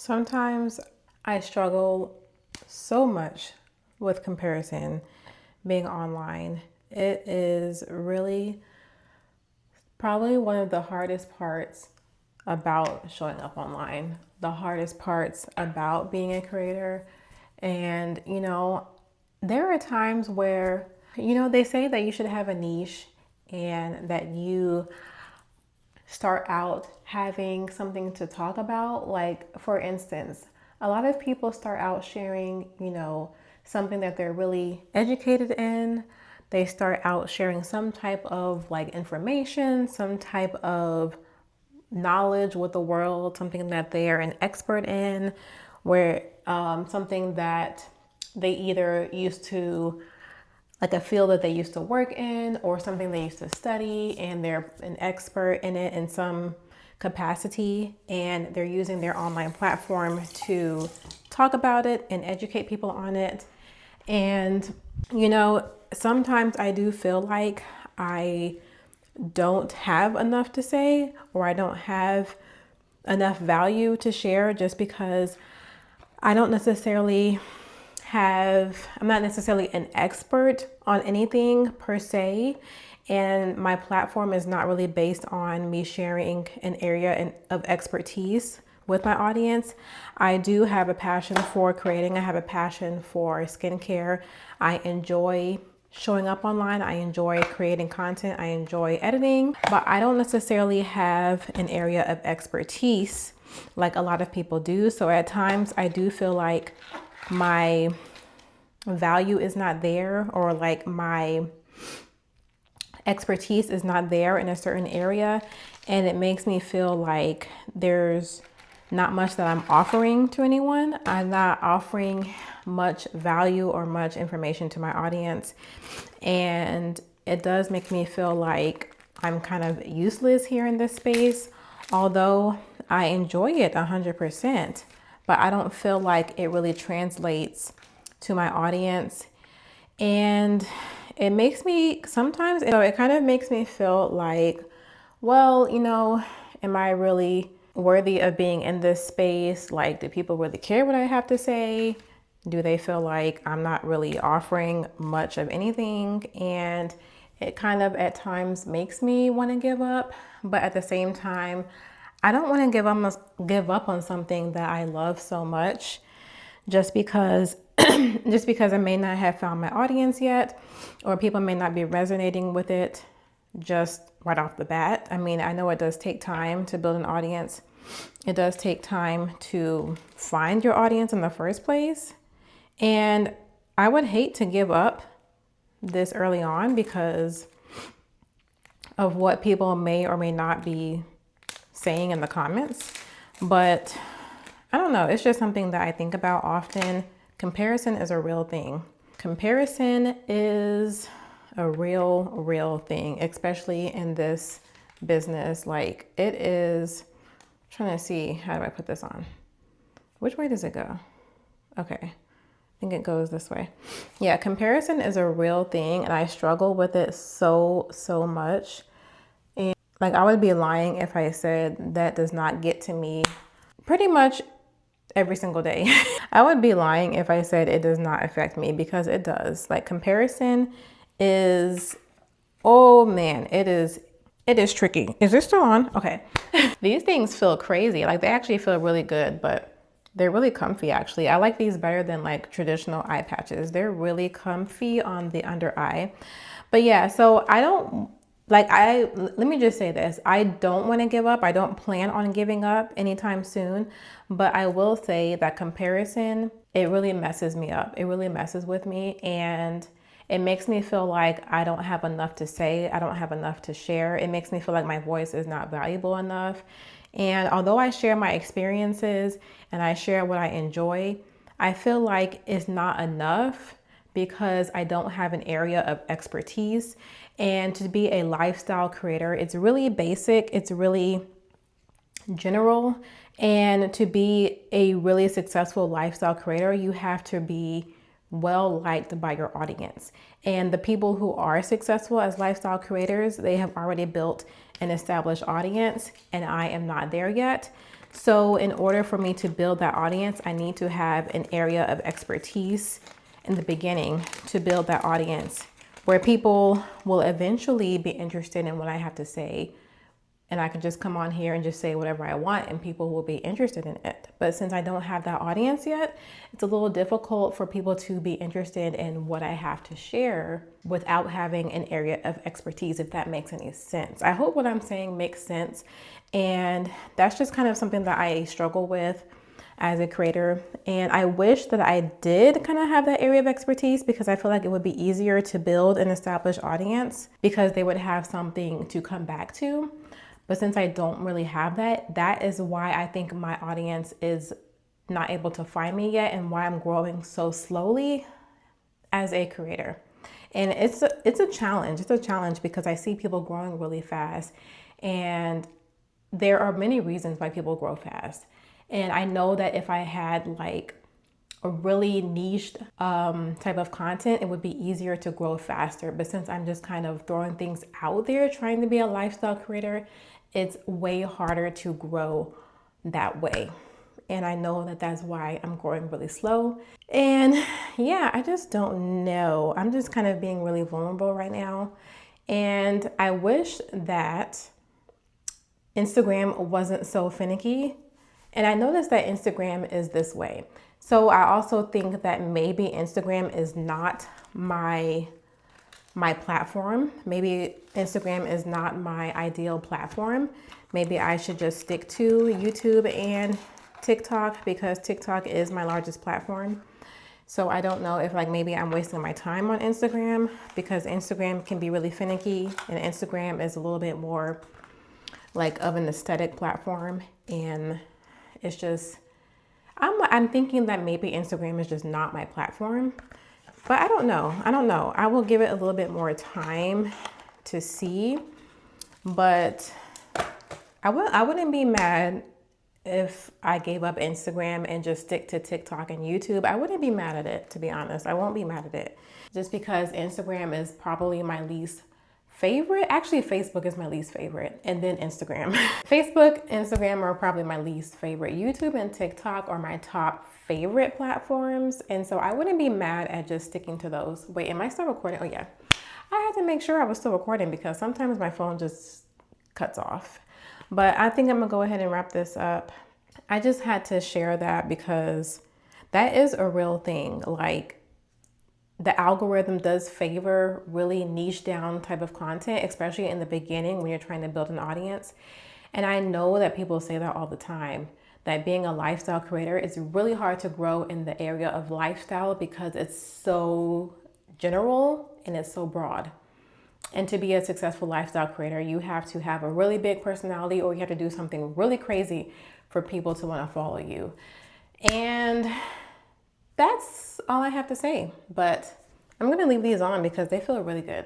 Sometimes I struggle so much with comparison being online. It is really probably one of the hardest parts about showing up online, the hardest parts about being a creator. And, there are times where, they say that you should have a niche and that you start out having something to talk about. Like, for instance, a lot of people start out sharing, something that they're really educated in. They start out sharing some type of like information, some type of knowledge with the world, something that they are an expert in, where something that they either used to like a field that they used to work in or something they used to study and they're an expert in it in some capacity, and they're using their online platform to talk about it and educate people on it. And sometimes I do feel like I don't have enough to say, or I don't have enough value to share, just because I don't necessarily I'm not necessarily an expert on anything per se, and my platform is not really based on me sharing an area of expertise with my audience. I do have a passion for creating. I have a passion for skincare. I enjoy showing up online. I enjoy creating content. I enjoy editing, but I don't necessarily have an area of expertise like a lot of people do. So at times I do feel like my value is not there, or like my expertise is not there in a certain area, and it makes me feel like there's not much that I'm offering to anyone. I'm not offering much value or much information to my audience, and it does make me feel like I'm kind of useless here in this space, although I enjoy it 100%, but I don't feel like it really translates to my audience. And it makes me sometimes, so it kind of makes me feel like, well, am I really worthy of being in this space? Like, do people really care what I have to say? Do they feel like I'm not really offering much of anything? And it kind of at times makes me want to give up. But at the same time, I don't want to give up on something that I love so much just because I may not have found my audience yet, or people may not be resonating with it just right off the bat. I mean, I know it does take time to build an audience. It does take time to find your audience in the first place. And I would hate to give up this early on because of what people may or may not be saying in the comments. But I don't know, it's just something that I think about often. Comparison is a real thing. Comparison is a real thing, especially in this business. Like, it is, I'm trying to see, how do I put this on? Which way does it go? Okay, I think it goes this way. Yeah, comparison is a real thing, and I struggle with it so much. And like, I would be lying if I said that does not get to me pretty much every single day. I would be lying if I said it does not affect me, because it does. Like, comparison is, oh man, it is tricky. Is this still on? Okay. These things feel crazy. Like, they actually feel really good, but they're really comfy actually. I like these better than like traditional eye patches. They're really comfy on the under eye. But yeah, so let me just say this. I don't want to give up. I don't plan on giving up anytime soon, but I will say that comparison, it really messes me up. It really messes with me, and it makes me feel like I don't have enough to say. I don't have enough to share. It makes me feel like my voice is not valuable enough. And although I share my experiences and I share what I enjoy, I feel like it's not enough because I don't have an area of expertise. And to be a lifestyle creator, it's really basic, it's really general. And to be a really successful lifestyle creator, you have to be well liked by your audience. And the people who are successful as lifestyle creators, they have already built an established audience, and I am not there yet. So in order for me to build that audience, I need to have an area of expertise in the beginning to build that audience where people will eventually be interested in what I have to say. And I can just come on here and just say whatever I want and people will be interested in it. But since I don't have that audience yet, it's a little difficult for people to be interested in what I have to share without having an area of expertise, if that makes any sense. I hope what I'm saying makes sense. And that's just kind of something that I struggle with as a creator. And I wish that I did kind of have that area of expertise, because I feel like it would be easier to build an established audience because they would have something to come back to. But since I don't really have that, that is why I think my audience is not able to find me yet, and why I'm growing so slowly as a creator. And it's a challenge. It's a challenge because I see people growing really fast, and there are many reasons why people grow fast. And I know that if I had like a really niched type of content, it would be easier to grow faster. But since I'm just kind of throwing things out there, trying to be a lifestyle creator, it's way harder to grow that way. And I know that that's why I'm growing really slow. And yeah, I just don't know. I'm just kind of being really vulnerable right now. And I wish that Instagram wasn't so finicky. And I noticed that Instagram is this way. So I also think that maybe Instagram is not my platform. Maybe Instagram is not my ideal platform. Maybe I should just stick to YouTube and TikTok, because TikTok is my largest platform. So I don't know if like maybe I'm wasting my time on Instagram, because Instagram can be really finicky, and Instagram is a little bit more like of an aesthetic platform. And it's just, I'm thinking that maybe Instagram is just not my platform. But I don't know. I will give it a little bit more time to see. But I wouldn't be mad if I gave up Instagram and just stick to TikTok and YouTube. I wouldn't be mad at it, to be honest. I won't be mad at it. Just because Instagram is probably my least favorite. Actually, Facebook is my least favorite, and then Instagram. Facebook, Instagram are probably my least favorite. YouTube and TikTok are my top favorite platforms, and so I wouldn't be mad at just sticking to those. Wait, am I still recording? Oh yeah. I had to make sure I was still recording because sometimes my phone just cuts off. But I think I'm gonna go ahead and wrap this up. I just had to share that because that is a real thing. Like, the algorithm does favor really niche down type of content, especially in the beginning when you're trying to build an audience. And I know that people say that all the time, that being a lifestyle creator is really hard to grow in the area of lifestyle because it's so general and it's so broad. And to be a successful lifestyle creator, you have to have a really big personality, or you have to do something really crazy for people to want to follow you. And that's all I have to say. But I'm going to leave these on because they feel really good.